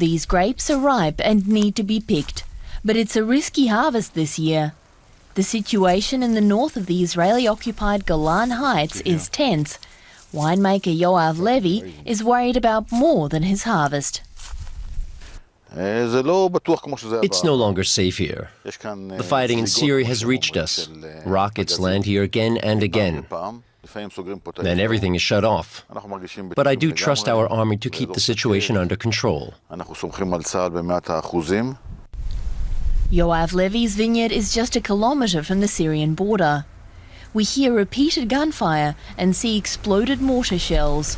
These grapes are ripe and need to be picked, but it's a risky harvest this year. The situation in the north of the Israeli-occupied Golan Heights is tense. Winemaker Yoav Levy is worried about more than his harvest. It's no longer safe here. The fighting in Syria has reached us. Rockets land here again and again. Then everything is shut off. But I do trust our army to keep the situation under control. Yoav Levy's vineyard is just a kilometre from the Syrian border. We hear repeated gunfire and see exploded mortar shells.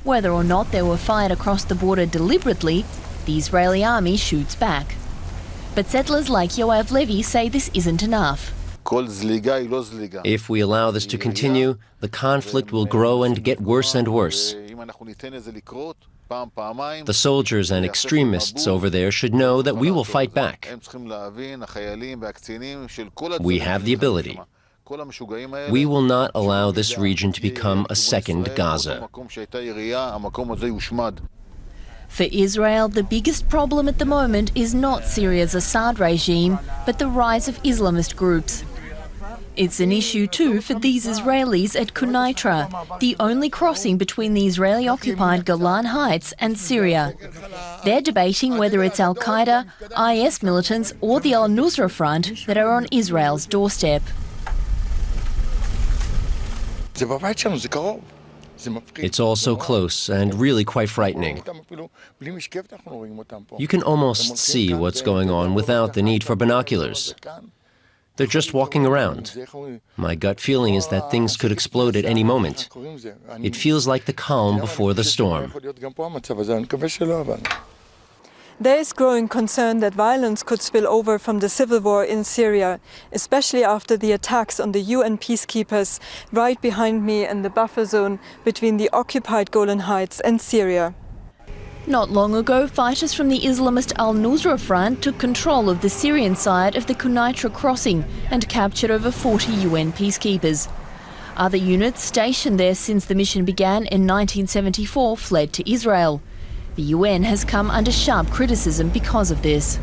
Whether or not they were fired across the border deliberately, the Israeli army shoots back. But settlers like Yoav Levy say this isn't enough. If we allow this to continue, the conflict will grow and get worse and worse. The soldiers and extremists over there should know that we will fight back. We have the ability. We will not allow this region to become a second Gaza. For Israel, the biggest problem at the moment is not Syria's Assad regime, but the rise of Islamist groups. It's an issue too for these Israelis at Quneitra, the only crossing between the Israeli-occupied Golan Heights and Syria. They're debating whether it's Al-Qaeda, IS militants or the Al-Nusra Front that are on Israel's doorstep. It's all so close and really quite frightening. You can almost see what's going on without the need for binoculars. They're just walking around. My gut feeling is that things could explode at any moment. It feels like the calm before the storm. There is growing concern that violence could spill over from the civil war in Syria, especially after the attacks on the UN peacekeepers right behind me in the buffer zone between the occupied Golan Heights and Syria. Not long ago, fighters from the Islamist Al-Nusra Front took control of the Syrian side of the Quneitra crossing and captured over 40 UN peacekeepers. Other units stationed there since the mission began in 1974 fled to Israel. The UN has come under sharp criticism because of this.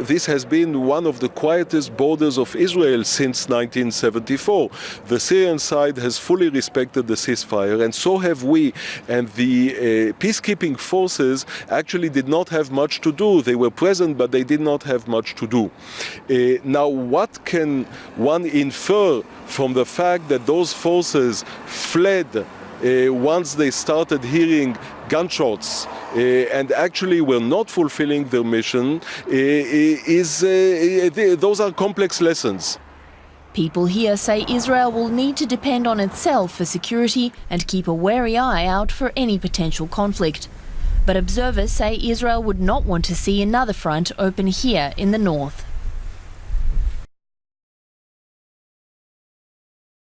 This has been one of the quietest borders of Israel since 1974. The Syrian side has fully respected the ceasefire, and so have we. And the peacekeeping forces actually did not have much to do. They were present, but they did not have much to do. Now, what can one infer from the fact that those forces fled once they started hearing gunshots and actually were not fulfilling their mission? Those are complex lessons. People here say Israel will need to depend on itself for security and keep a wary eye out for any potential conflict. But observers say Israel would not want to see another front open here in the north.